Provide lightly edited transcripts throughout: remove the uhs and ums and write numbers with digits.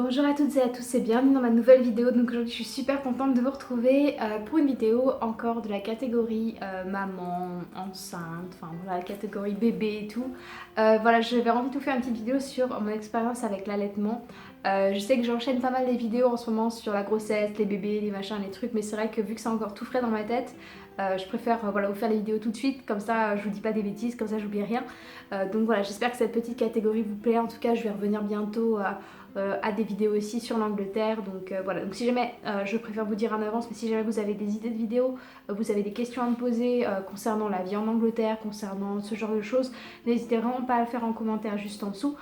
Bonjour à toutes et à tous et bienvenue dans ma nouvelle vidéo. Donc aujourd'hui je suis super contente de vous retrouver pour une vidéo encore de la catégorie maman, enceinte, enfin voilà la catégorie bébé et tout. Voilà, j'avais envie de vous faire une petite vidéo sur mon expérience avec l'allaitement. Je sais que j'enchaîne pas mal les vidéos en ce moment sur la grossesse, les bébés, les machins, les trucs, mais c'est vrai que vu que c'est encore tout frais dans ma tête, je préfère voilà, vous faire les vidéos tout de suite, comme ça je vous dis pas des bêtises, comme ça j'oublie rien. Donc voilà, j'espère que cette petite catégorie vous plaît. En tout cas je vais revenir bientôt à des vidéos aussi sur l'Angleterre. Donc voilà, donc si jamais, je préfère vous dire en avance, mais si jamais vous avez des idées de vidéos, vous avez des questions à me poser concernant la vie en Angleterre, concernant ce genre de choses, n'hésitez vraiment pas à le faire en commentaire juste en dessous.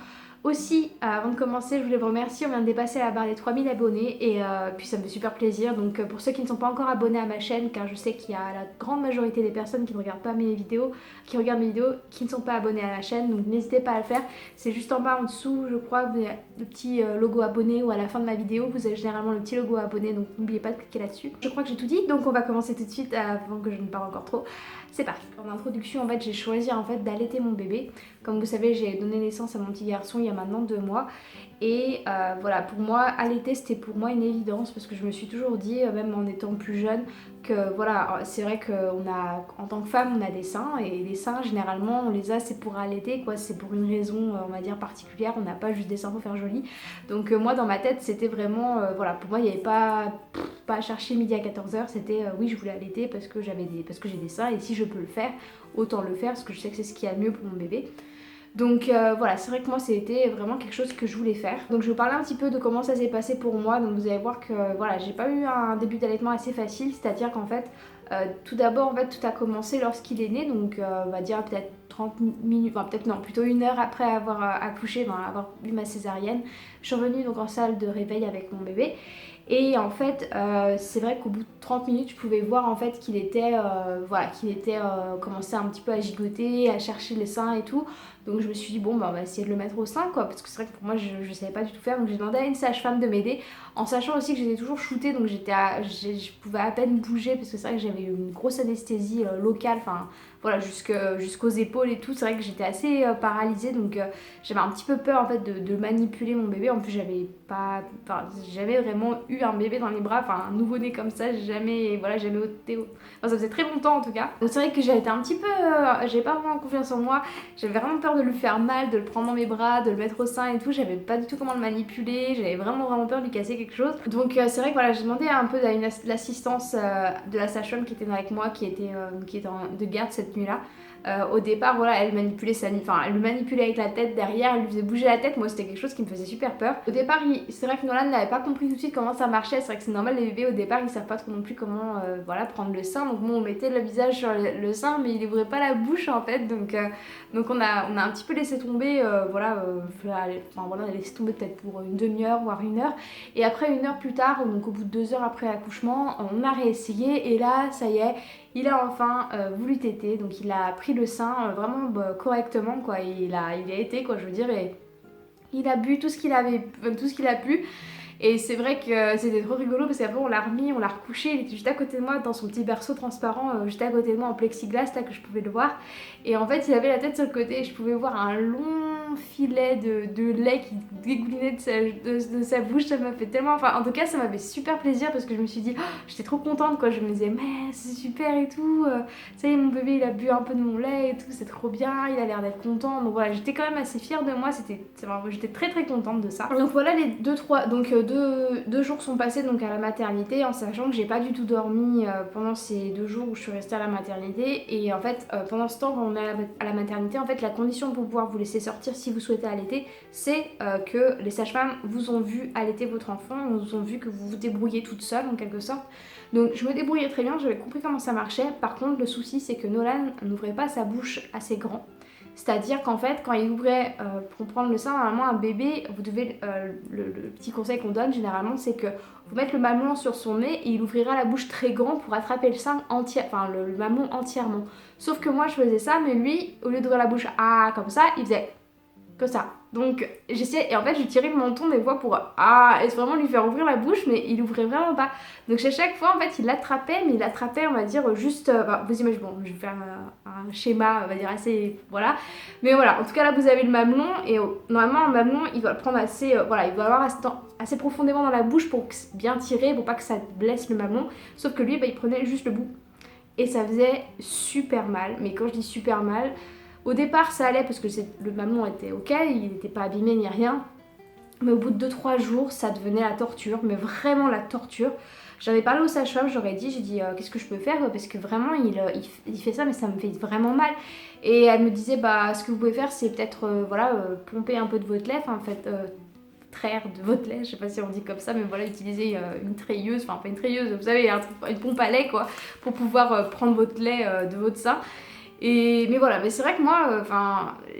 Aussi, avant de commencer, je voulais vous remercier, on vient de dépasser la barre des 3000 abonnés et puis ça me fait super plaisir. Donc pour ceux qui ne sont pas encore abonnés à ma chaîne, car je sais qu'il y a la grande majorité des personnes qui ne regardent pas mes vidéos, qui regardent mes vidéos, qui ne sont pas abonnés à la chaîne, donc n'hésitez pas à le faire. C'est juste en bas en dessous, je crois, vous avez le petit logo abonné, ou à la fin de ma vidéo, vous avez généralement le petit logo abonné, donc n'oubliez pas de cliquer là-dessus. Je crois que j'ai tout dit, donc on va commencer tout de suite avant que je ne parle encore trop. C'est parti. En introduction, en fait, j'ai choisi en fait d'allaiter mon bébé. Comme vous savez, j'ai donné naissance à mon petit garçon il y a maintenant 2 mois. Et voilà, pour moi, allaiter c'était pour moi une évidence parce que je me suis toujours dit, même en étant plus jeune, que voilà, c'est vrai qu'on a, en tant que femme, on a des seins et les seins, généralement, on les a, c'est pour allaiter, quoi, c'est pour une raison, on va dire, particulière, on n'a pas juste des seins pour faire joli. Donc moi, dans ma tête, c'était vraiment, voilà, pour moi, il n'y avait pas à chercher midi à 14h, c'était oui, je voulais allaiter parce que parce que j'ai des seins et si je peux le faire, autant le faire parce que je sais que c'est ce qui est mieux pour mon bébé. Donc voilà, c'est vrai que moi c'était vraiment quelque chose que je voulais faire. Donc je vais vous parler un petit peu de comment ça s'est passé pour moi. Donc vous allez voir que voilà, j'ai pas eu un début d'allaitement assez facile, c'est-à-dire qu'en fait, tout d'abord en fait tout a commencé lorsqu'il est né, donc on va dire peut-être 30 minutes, enfin peut-être non, plutôt 1 heure après avoir accouché, avoir eu ma césarienne. Je suis revenue donc en salle de réveil avec mon bébé. Et en fait, c'est vrai qu'au bout de 30 minutes, je pouvais voir en fait qu'il était, voilà, commençait un petit peu à gigoter, à chercher les seins et tout. Donc je me suis dit bon bah on va essayer de le mettre au sein quoi, parce que c'est vrai que pour moi je savais pas du tout faire. Donc j'ai demandé à une sage-femme de m'aider, en sachant aussi que j'étais toujours shootée, donc je pouvais à peine bouger parce que c'est vrai que j'avais une grosse anesthésie locale, enfin voilà, jusqu'aux épaules et tout. C'est vrai que j'étais assez paralysée, donc j'avais un petit peu peur en fait de manipuler mon bébé. En plus j'ai jamais vraiment eu un bébé dans les bras, enfin un nouveau-né comme ça, j'ai jamais, voilà, jamais ôté. Enfin, ça faisait très longtemps en tout cas. Donc c'est vrai que j'avais été un petit peu, j'avais pas vraiment confiance en moi, j'avais vraiment peur de lui faire mal, de le prendre dans mes bras, de le mettre au sein et tout. J'avais pas du tout comment le manipuler, j'avais vraiment peur de lui casser quelque chose. Donc c'est vrai que voilà, j'ai demandé un peu à l'assistance de la sage-femme qui était avec moi, qui était de garde cette nuit-là. Au départ, voilà, elle manipulait elle le manipulait avec la tête derrière, elle lui faisait bouger la tête. Moi, c'était quelque chose qui me faisait super peur. Au départ, c'est vrai que Nolan n'avait pas compris tout de suite comment ça marchait. C'est vrai que c'est normal, les bébés au départ, ils savent pas trop non plus comment, voilà, prendre le sein. Donc, bon, on mettait le visage sur le sein, mais il ouvrait pas la bouche en fait. Donc on a un petit peu laissé tomber, voilà, on a laissé tomber peut-être pour une demi-heure, voire 1 heure. Et après 1 heure plus tard, donc au bout de 2 heures après l'accouchement, on a réessayé et là, ça y est. Il a enfin voulu téter, donc il a pris le sein vraiment correctement quoi. Il a été quoi, je veux dire, et il a bu tout ce qu'il a pu. Et c'est vrai que c'était trop rigolo parce qu'après on l'a remis, on l'a recouché, il était juste à côté de moi dans son petit berceau transparent, juste à côté de moi en plexiglas là que je pouvais le voir. Et en fait il avait la tête sur le côté et je pouvais voir un long filet de lait qui dégoulinait de sa bouche. Ça m'a fait tellement, enfin en tout cas ça m'a fait super plaisir parce que je me suis dit, oh, j'étais trop contente quoi, je me disais mais c'est super et tout, ça y est mon bébé il a bu un peu de mon lait et tout, c'est trop bien, il a l'air d'être content. Donc voilà, j'étais quand même assez fière de moi, j'étais très contente de ça. Donc voilà, les 2 jours sont passés donc à la maternité, en sachant que j'ai pas du tout dormi pendant ces 2 jours où je suis restée à la maternité. Et en fait pendant ce temps, quand on est à la maternité, en fait la condition pour pouvoir vous laisser sortir si vous souhaitez allaiter, c'est que les sages-femmes vous ont vu allaiter votre enfant, vous ont vu que vous vous débrouillez toute seule en quelque sorte. Donc je me débrouillais très bien, j'avais compris comment ça marchait. Par contre le souci c'est que Nolan n'ouvrait pas sa bouche assez grand. C'est-à-dire qu'en fait, quand il ouvrait pour prendre le sein, normalement un bébé, vous devez, le petit conseil qu'on donne généralement, c'est que vous mettez le mamelon sur son nez et il ouvrira la bouche très grand pour attraper le sein entier, enfin le mamelon entièrement. Sauf que moi je faisais ça, mais lui, au lieu d'ouvrir la bouche comme ça, il faisait que ça. Donc j'essaie, et en fait je tirais le menton des fois pour vraiment lui faire ouvrir la bouche, mais il ouvrait vraiment pas. Donc à chaque fois en fait il l'attrapait, mais il l'attrapait on va dire juste, vous imaginez, bon je vais faire un schéma on va dire assez, voilà. Mais voilà, en tout cas là vous avez le mamelon, et normalement un mamelon il doit le prendre assez, voilà, il doit l'avoir assez profondément dans la bouche pour bien tirer, pour pas que ça blesse le mamelon. Sauf que lui il prenait juste le bout. Et ça faisait super mal, mais quand je dis super mal, au départ ça allait parce que le mamelon était ok, il n'était pas abîmé ni rien. Mais au bout de 2-3 jours, ça devenait la torture, mais vraiment la torture. J'avais parlé au sage-femme, j'ai dit qu'est-ce que je peux faire parce que vraiment il fait ça mais ça me fait vraiment mal. Et elle me disait bah ce que vous pouvez faire c'est peut-être pomper un peu de votre lait, en fait traire de votre lait, je sais pas si on dit comme ça, mais voilà, utiliser une treilleuse, enfin pas une treilleuse, vous savez, une pompe à lait quoi, pour pouvoir prendre votre lait de votre sein. Mais voilà, mais c'est vrai que moi,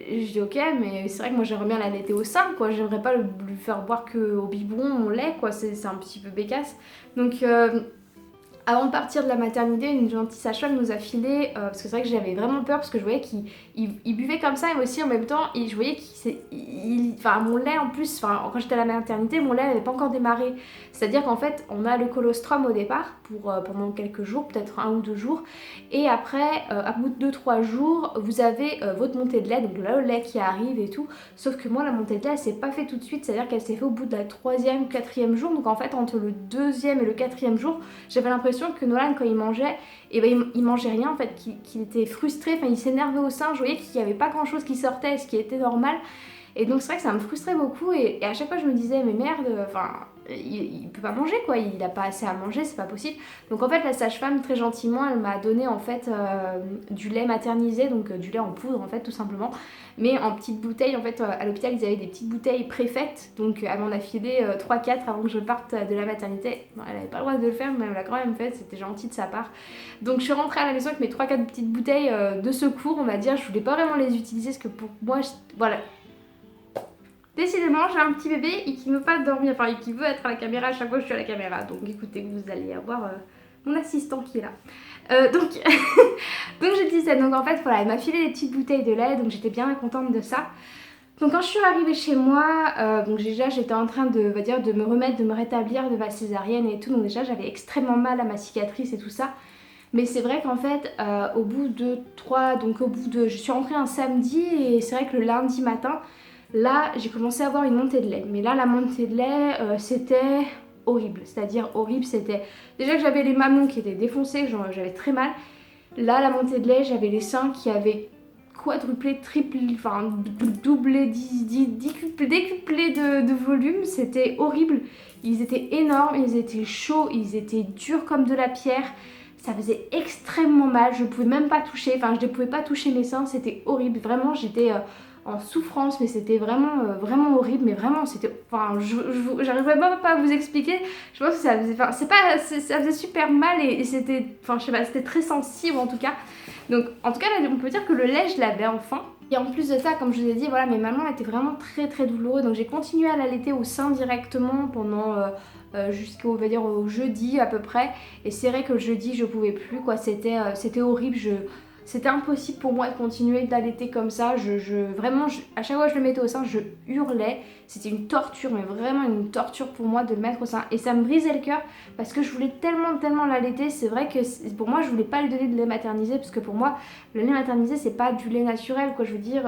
je dis ok, mais c'est vrai que moi j'aimerais bien l'allaiter au sein, quoi. J'aimerais pas lui faire boire que au biberon mon lait, quoi. C'est un petit peu bécasse. Donc avant de partir de la maternité, une gentille sage-femme nous a filé, parce que c'est vrai que j'avais vraiment peur, parce que je voyais qu'il buvait comme ça, et aussi en même temps, je voyais mon lait en plus, quand j'étais à la maternité, mon lait n'avait pas encore démarré. C'est-à-dire qu'en fait, on a le colostrum au départ, pendant quelques jours, peut-être 1 ou 2 jours, et après, à bout de 2-3 jours, vous avez votre montée de lait, donc là, le lait qui arrive et tout, sauf que moi, la montée de lait, elle s'est pas fait tout de suite, c'est-à-dire qu'elle s'est fait au bout de la 3e, 4e jour, donc en fait, entre le 2e et le 4e jour, j'avais l'impression que Nolan quand il mangeait, il mangeait rien en fait, qu'il était frustré, il s'énervait au sein, je voyais qu'il n'y avait pas grand chose qui sortait, ce qui était normal. Et donc c'est vrai que ça me frustrait beaucoup, et à chaque fois je me disais mais merde, il peut pas manger quoi, il a pas assez à manger, c'est pas possible. Donc en fait la sage-femme très gentiment elle m'a donné en fait du lait maternisé, donc du lait en poudre en fait tout simplement, mais en petites bouteilles. En fait à l'hôpital ils avaient des petites bouteilles préfaites, donc elle m'en a filé 3-4 avant que je parte de la maternité. Non, elle avait pas le droit de le faire mais elle l'a quand même fait, c'était gentil de sa part. Donc je suis rentrée à la maison avec mes 3-4 petites bouteilles de secours on va dire. Je voulais pas vraiment les utiliser parce que pour moi voilà. Décidément, j'ai un petit bébé et qui ne veut pas dormir, et qui veut être à la caméra à chaque fois que je suis à la caméra. Donc écoutez, vous allez avoir mon assistant qui est là. Donc je disais, donc en fait voilà, elle m'a filé des petites bouteilles de lait, donc j'étais bien contente de ça. Donc quand je suis arrivée chez moi, donc déjà j'étais en train de me remettre, de me rétablir de ma césarienne et tout, donc déjà j'avais extrêmement mal à ma cicatrice et tout ça. Mais c'est vrai qu'en fait, je suis rentrée un samedi, et c'est vrai que le lundi matin, là, j'ai commencé à avoir une montée de lait. Mais là, la montée de lait, c'était horrible. C'est-à-dire horrible, c'était... Déjà que j'avais les mamelons qui étaient défoncés, j'avais très mal. Là, la montée de lait, j'avais les seins qui avaient quadruplé, triplé, doublé, décuplé de volume. C'était horrible. Ils étaient énormes, ils étaient chauds, ils étaient durs comme de la pierre. Ça faisait extrêmement mal, je pouvais même pas toucher, je ne pouvais pas toucher mes seins, c'était horrible. Vraiment, j'étais en souffrance, mais c'était vraiment horrible, mais vraiment c'était, j'arriverais même pas à vous expliquer. Je pense que ça faisait, ça faisait super mal, et c'était, je sais pas, c'était très sensible en tout cas. Donc en tout cas là, on peut dire que le lait je l'avais enfin. Et en plus de ça, comme je vous ai dit, voilà, mes mamans étaient vraiment très très douloureux, donc j'ai continué à l'allaiter au sein directement pendant jusqu'au, on va dire, au jeudi à peu près. Et c'est vrai que le jeudi je pouvais plus quoi, c'était horrible. C'était impossible pour moi de continuer d'allaiter comme ça. Vraiment, à chaque fois que je le mettais au sein, je hurlais. C'était une torture, mais vraiment une torture pour moi de le mettre au sein. Et ça me brisait le cœur parce que je voulais tellement l'allaiter. C'est vrai que pour moi, je voulais pas lui donner de lait maternisé, parce que pour moi, le lait maternisé, c'est pas du lait naturel, quoi. Je veux dire,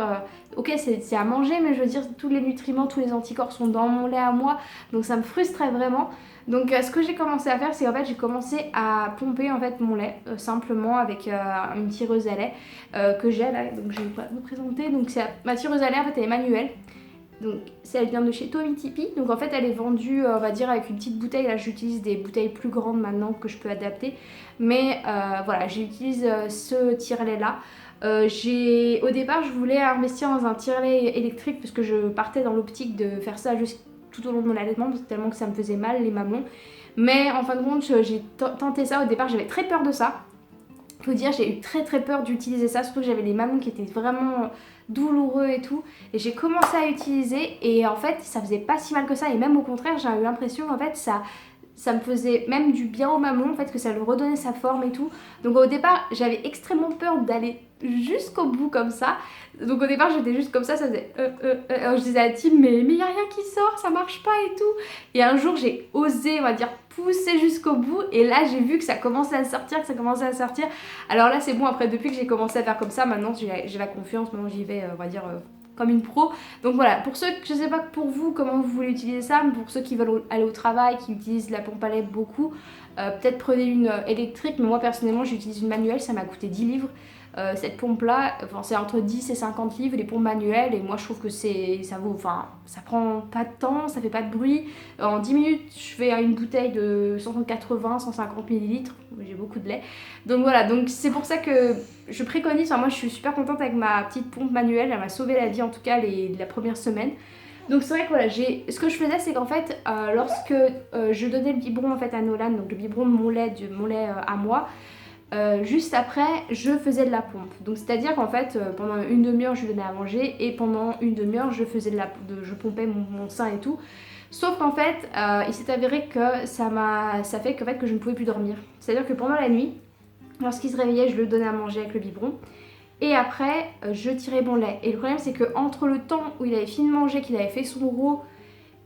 ok, c'est à manger, mais je veux dire, tous les nutriments, tous les anticorps sont dans mon lait à moi. Donc ça me frustrait vraiment. Donc ce que j'ai commencé à faire, c'est en fait j'ai commencé à pomper en fait mon lait simplement avec une tireuse à lait que j'ai là. Donc je vais vous présenter. Donc ma tireuse à lait en fait elle est manuelle. Donc elle vient de chez Tomy Tipeee. Donc en fait elle est vendue on va dire avec une petite bouteille. Là j'utilise des bouteilles plus grandes maintenant que je peux adapter. Mais voilà, j'utilise ce tire-lait là. Au départ je voulais investir dans un tire-lait électrique parce que je partais dans l'optique de faire ça tout au long de mon allaitement, tellement que ça me faisait mal les mamelons. Mais en fin de compte j'ai tenté ça. Au départ j'avais très peur de ça. Faut dire, j'ai eu très peur d'utiliser ça, surtout que j'avais les mamelons qui étaient vraiment douloureux et tout. Et j'ai commencé à utiliser, et en fait ça faisait pas si mal que ça, et même au contraire j'ai eu l'impression en fait ça me faisait même du bien au mamelon, en fait, que ça lui redonnait sa forme et tout. Donc au départ j'avais extrêmement peur jusqu'au bout comme ça. Donc au départ j'étais juste comme ça faisait alors je disais à Tim mais y a rien qui sort, ça marche pas et tout. Et un jour j'ai osé, on va dire, pousser jusqu'au bout et là j'ai vu que ça commençait à sortir, Alors là c'est bon, après depuis que j'ai commencé à faire comme ça, maintenant j'ai la confiance, maintenant j'y vais, on va dire, comme une pro. Donc voilà, pour ceux, je sais pas pour vous comment vous voulez utiliser ça, mais pour ceux qui veulent aller au travail, qui utilisent la pompe à lait beaucoup, peut-être prenez une électrique, mais moi personnellement j'utilise une manuelle, ça m'a coûté 10 livres. Cette pompe là, enfin, c'est entre 10 et 50 livres les pompes manuelles et moi je trouve que ça vaut, enfin ça prend pas de temps, ça fait pas de bruit. En 10 minutes je fais une bouteille de 180-150 millilitres, j'ai beaucoup de lait. Donc voilà, donc c'est pour ça que je préconise, enfin, moi je suis super contente avec ma petite pompe manuelle, elle m'a sauvé la vie en tout cas la première semaine. Donc c'est vrai que voilà, ce que je faisais c'est qu'en fait lorsque je donnais le biberon en fait à Nolan, donc le biberon de mon lait à moi, juste après, je faisais de la pompe. Donc c'est-à-dire qu'en fait, pendant une demi-heure, je lui donnais à manger et pendant une demi-heure, je pompais mon sein et tout. Sauf qu'en fait, il s'est avéré que ça fait qu'en fait, que je ne pouvais plus dormir. C'est-à-dire que pendant la nuit, lorsqu'il se réveillait, je le donnais à manger avec le biberon. Et après, je tirais mon lait. Et le problème, c'est qu'entre le temps où il avait fini de manger, qu'il avait fait son gros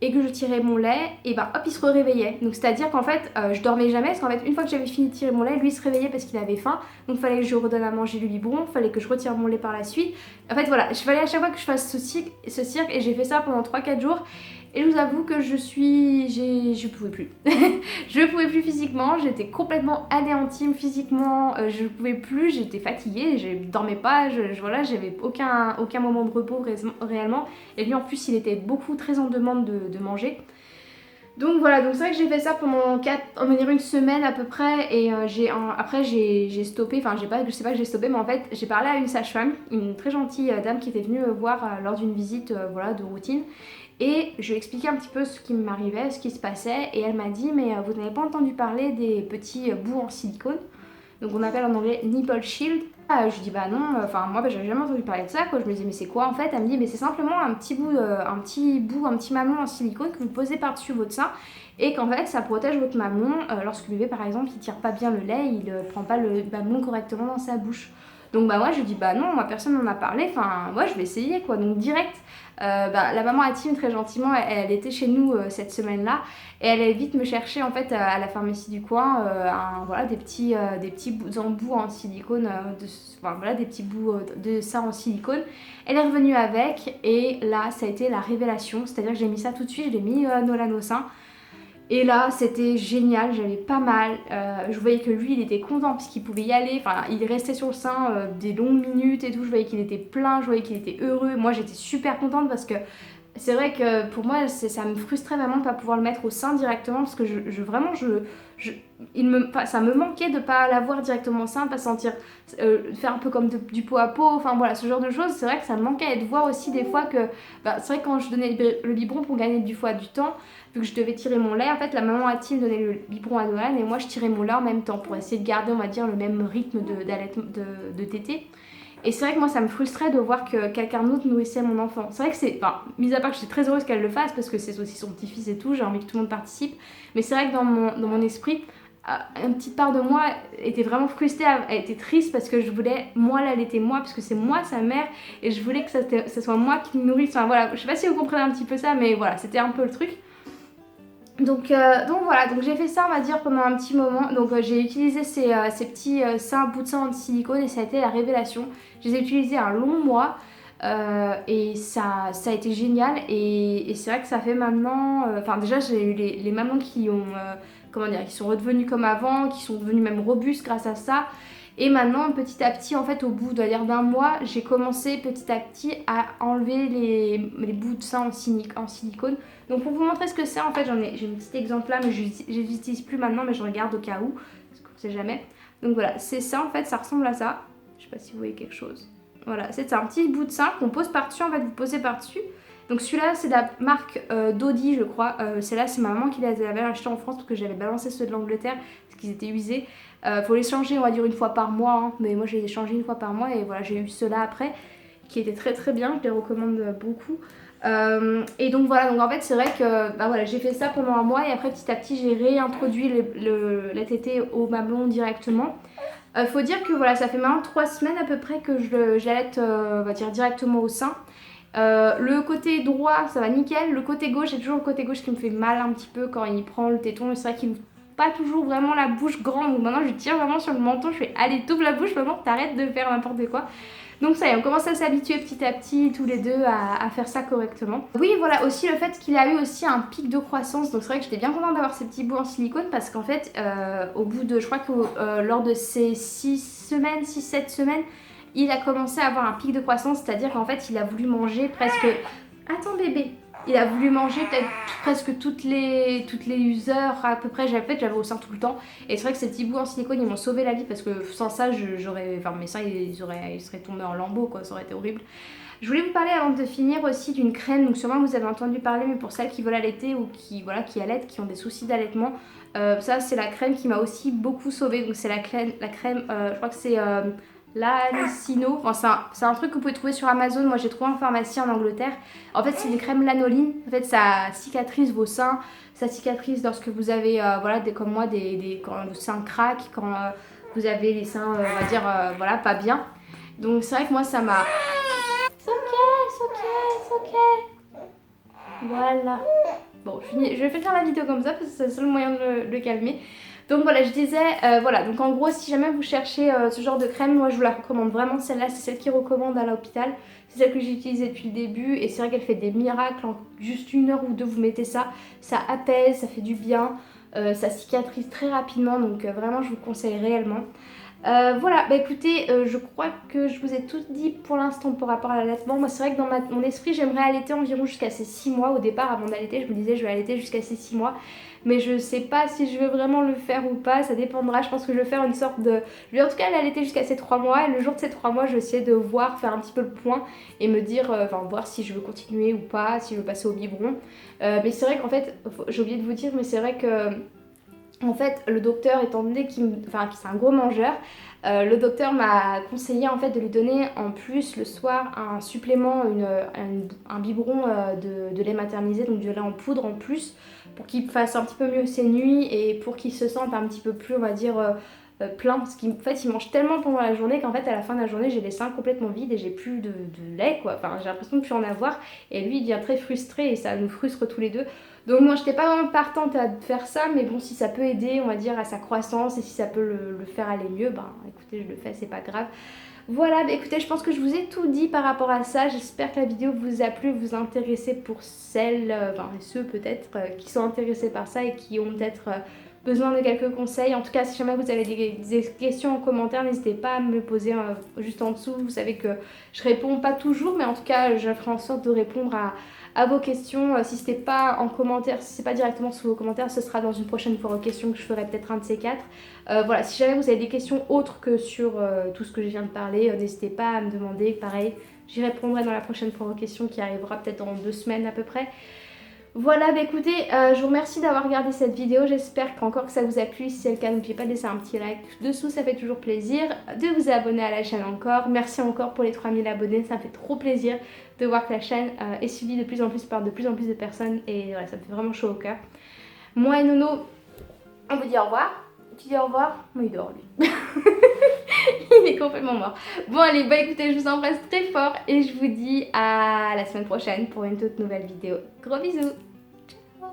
et que je tirais mon lait, et ben hop, il se réveillait. Donc c'est à dire qu'en fait je dormais jamais, parce qu'en fait une fois que j'avais fini de tirer mon lait, lui il se réveillait parce qu'il avait faim, donc fallait que je redonne à manger le biberon, fallait que je retire mon lait par la suite. En fait voilà, il fallait à chaque fois que je fasse ce cirque et j'ai fait ça pendant 3-4 jours. Et je vous avoue que je pouvais plus. Je pouvais plus physiquement, j'étais complètement anéantie physiquement, je pouvais plus, j'étais fatiguée, je dormais pas, voilà, j'avais aucun moment de repos réellement. Et lui en plus il était très en demande de manger. Donc voilà, donc c'est vrai que j'ai fait ça pendant une semaine à peu près et après j'ai stoppé, enfin je sais pas que j'ai stoppé, mais en fait j'ai parlé à une sage-femme, une très gentille dame qui était venue me voir lors d'une visite voilà, de routine. Et je lui ai expliqué un petit peu ce qui m'arrivait, ce qui se passait, et elle m'a dit mais vous n'avez pas entendu parler des petits bouts en silicone, donc on appelle en anglais nipple shield. Je lui dis bah non, enfin moi j'avais jamais entendu parler de ça quoi. Je me dis mais c'est quoi en fait? Elle me dit mais c'est simplement un petit mamelon en silicone que vous posez par-dessus votre sein et qu'en fait ça protège votre mamelon lorsque le bébé par exemple il tire pas bien le lait, il prend pas le mamelon correctement dans sa bouche. Donc bah moi je lui dis bah non, moi personne m'en a parlé, enfin moi je vais essayer quoi. Donc direct, la maman à Tim très gentiment elle était chez nous cette semaine là et elle allait vite me chercher en fait à la pharmacie du coin voilà, des petits embouts en silicone, voilà, des petits bouts de ça en silicone. Elle est revenue avec et là ça a été la révélation, c'est à dire que j'ai mis ça tout de suite, je l'ai mis Nolan au sein. Et là c'était génial, j'avais pas mal, je voyais que lui il était content puisqu'il pouvait y aller, enfin il restait sur le sein des longues minutes et tout, je voyais qu'il était plein, je voyais qu'il était heureux, moi j'étais super contente parce que c'est vrai que pour moi ça me frustrait vraiment de pas pouvoir le mettre au sein directement parce que ça me manquait de pas l'avoir directement au sein, de pas sentir, faire un peu comme du pot à pot, enfin voilà ce genre de choses. C'est vrai que ça me manquait et de voir aussi des fois que c'est vrai que quand je donnais le biberon pour gagner du temps, vu que je devais tirer mon lait, en fait la maman a Tim donnait le biberon à Nolan et moi je tirais mon lait en même temps pour essayer de garder on va dire le même rythme de tétée. Et c'est vrai que moi ça me frustrait de voir que quelqu'un d'autre nourrissait mon enfant. C'est vrai que mis à part que j'étais très heureuse qu'elle le fasse parce que c'est aussi son petit-fils et tout, j'ai envie que tout le monde participe. Mais c'est vrai que dans mon esprit, une petite part de moi était vraiment frustrée, elle était triste parce que je voulais moi l'allaiter moi, parce que c'est moi sa mère et je voulais que ça soit moi qui me nourrisse. Enfin voilà, je sais pas si vous comprenez un petit peu ça, mais voilà, c'était un peu le truc. Donc voilà, donc j'ai fait ça on va dire pendant un petit moment. Donc j'ai utilisé ces petits bouts de sein en silicone et ça a été la révélation. Je les ai utilisés un long mois et ça a été génial et c'est vrai que ça fait maintenant, enfin déjà j'ai eu les mamans qui ont, qui sont redevenues comme avant, qui sont devenues même robustes grâce à ça. Et maintenant petit à petit en fait au bout d'un mois j'ai commencé petit à petit à enlever les bouts de sein en silicone. Donc pour vous montrer ce que c'est en fait j'ai un petit exemple là mais je les utilise plus maintenant mais je regarde au cas où parce qu'on sait jamais. Donc voilà c'est ça en fait, ça ressemble à ça. Je sais pas si vous voyez quelque chose. Voilà c'est un petit bout de sein qu'on pose par dessus en fait, vous posez par dessus. Donc celui-là c'est de la marque Dodi je crois, celle-là c'est ma maman qui les avait achetés en France parce que j'avais balancé ceux de l'Angleterre parce qu'ils étaient usés. Faut les changer on va dire une fois par mois hein. Mais moi je les ai changés une fois par mois et voilà j'ai eu ceux-là après qui étaient très très bien, je les recommande beaucoup. Et donc voilà, donc en fait c'est vrai que voilà, j'ai fait ça pendant un mois et après petit à petit j'ai réintroduit la tétée au mamelon directement. Faut dire que voilà, ça fait maintenant 3 semaines à peu près que j'allaite, on va dire directement au sein. Le côté droit ça va nickel, le côté gauche, c'est toujours le côté gauche qui me fait mal un petit peu quand il prend le téton, et c'est vrai qu'il ouvre pas toujours vraiment la bouche grande, donc maintenant je tire vraiment sur le menton, je fais allez t'ouvres la bouche maman, t'arrêtes de faire n'importe quoi. Donc ça y est, on commence à s'habituer petit à petit tous les deux à faire ça correctement. Oui voilà, aussi le fait qu'il a eu aussi un pic de croissance, donc c'est vrai que j'étais bien contente d'avoir ces petits bouts en silicone parce qu'en fait au bout de, je crois que lors de ces 6-7 semaines, il a commencé à avoir un pic de croissance, c'est-à-dire qu'en fait il a voulu manger presque... Attends bébé, il a voulu manger peut-être presque toutes les heures à peu près. J'avais au sein tout le temps, et c'est vrai que ces petits bouts en silicone ils m'ont sauvé la vie parce que sans ça j'aurais, enfin mes seins ils seraient tombés en lambeaux quoi, ça aurait été horrible. Je voulais vous parler avant de finir aussi d'une crème, donc sûrement vous avez entendu parler, mais pour celles qui veulent allaiter ou qui allaitent, qui ont des soucis d'allaitement, ça c'est la crème qui m'a aussi beaucoup sauvée. Donc c'est la crème je crois que c'est Lancino, enfin, c'est un truc que vous pouvez trouver sur Amazon, moi j'ai trouvé en pharmacie en Angleterre. En fait c'est une crème lanoline, en fait ça cicatrise vos seins, ça cicatrise lorsque vous avez, voilà, comme moi, quand le sein craque, quand vous avez les seins, on va dire, voilà, pas bien. Donc c'est vrai que moi ça m'a... C'est ok. Voilà. Bon, je vais faire la vidéo comme ça parce que c'est le seul moyen de le calmer. Donc voilà, je disais, voilà, donc en gros si jamais vous cherchez ce genre de crème, moi je vous la recommande vraiment. Celle-là c'est celle qui recommande à l'hôpital, c'est celle que j'ai utilisée depuis le début et c'est vrai qu'elle fait des miracles. En juste 1 heure ou 2 vous mettez ça, ça apaise, ça fait du bien, ça cicatrise très rapidement, donc vraiment je vous conseille réellement. Voilà, bah écoutez, je crois que je vous ai tout dit pour l'instant par rapport à l'allaitement. Moi c'est vrai que dans mon esprit j'aimerais allaiter environ jusqu'à ces 6 mois. Au départ avant d'allaiter je me disais je vais allaiter jusqu'à ces 6 mois. Mais je sais pas si je veux vraiment le faire ou pas, ça dépendra. Je pense que je vais faire une sorte de... Je vais en tout cas allaiter jusqu'à ces 3 mois. Et le jour de ces 3 mois je vais essayer de voir, faire un petit peu le point et me dire, enfin voir si je veux continuer ou pas, si je veux passer au biberon. Mais c'est vrai qu'en fait, j'ai oublié de vous dire, mais c'est vrai que... En fait, le docteur, étant donné qu'il c'est un gros mangeur, le docteur m'a conseillé en fait de lui donner en plus le soir un supplément, un biberon de lait maternisé, donc du lait en poudre en plus, pour qu'il fasse un petit peu mieux ses nuits et pour qu'il se sente un petit peu plus, on va dire, plein. Parce qu'en fait, il mange tellement pendant la journée qu'en fait, à la fin de la journée, j'ai les seins complètement vides et j'ai plus de lait, quoi. Enfin, j'ai l'impression de plus en avoir. Et lui, il devient très frustré et ça nous frustre tous les deux. Donc moi, je n'étais pas vraiment partante à faire ça, mais bon, si ça peut aider, on va dire, à sa croissance et si ça peut le faire aller mieux, ben écoutez, je le fais, c'est pas grave. Voilà, bah écoutez, je pense que je vous ai tout dit par rapport à ça. J'espère que la vidéo vous a plu, vous intéressez pour celles, enfin ceux peut-être qui sont intéressés par ça et qui ont peut-être besoin de quelques conseils. En tout cas, si jamais vous avez des questions en commentaire, n'hésitez pas à me les poser juste en dessous. Vous savez que je réponds pas toujours, mais en tout cas, je ferai en sorte de répondre à vos questions. Si ce n'est pas en commentaire, si c'est pas directement sous vos commentaires, ce sera dans une prochaine foire aux questions que je ferai peut-être un de ces 4. Voilà, si jamais vous avez des questions autres que sur tout ce que je viens de parler, n'hésitez pas à me demander. Pareil, j'y répondrai dans la prochaine foire aux questions qui arrivera peut-être dans 2 semaines à peu près. Voilà, bah écoutez, je vous remercie d'avoir regardé cette vidéo, j'espère qu'encore que ça vous a plu. Si c'est le cas, n'oubliez pas de laisser un petit like dessous, ça fait toujours plaisir, de vous abonner à la chaîne encore. Merci encore pour les 3000 abonnés, ça me fait trop plaisir de voir que la chaîne est suivie de plus en plus par de plus en plus de personnes et voilà, ça me fait vraiment chaud au cœur. Moi et Nono, on vous dit au revoir. Tu dis au revoir? Moi il dort lui. Il est complètement mort. Bon allez, bah écoutez, je vous embrasse très fort et je vous dis à la semaine prochaine pour une toute nouvelle vidéo. Gros bisous. Ciao.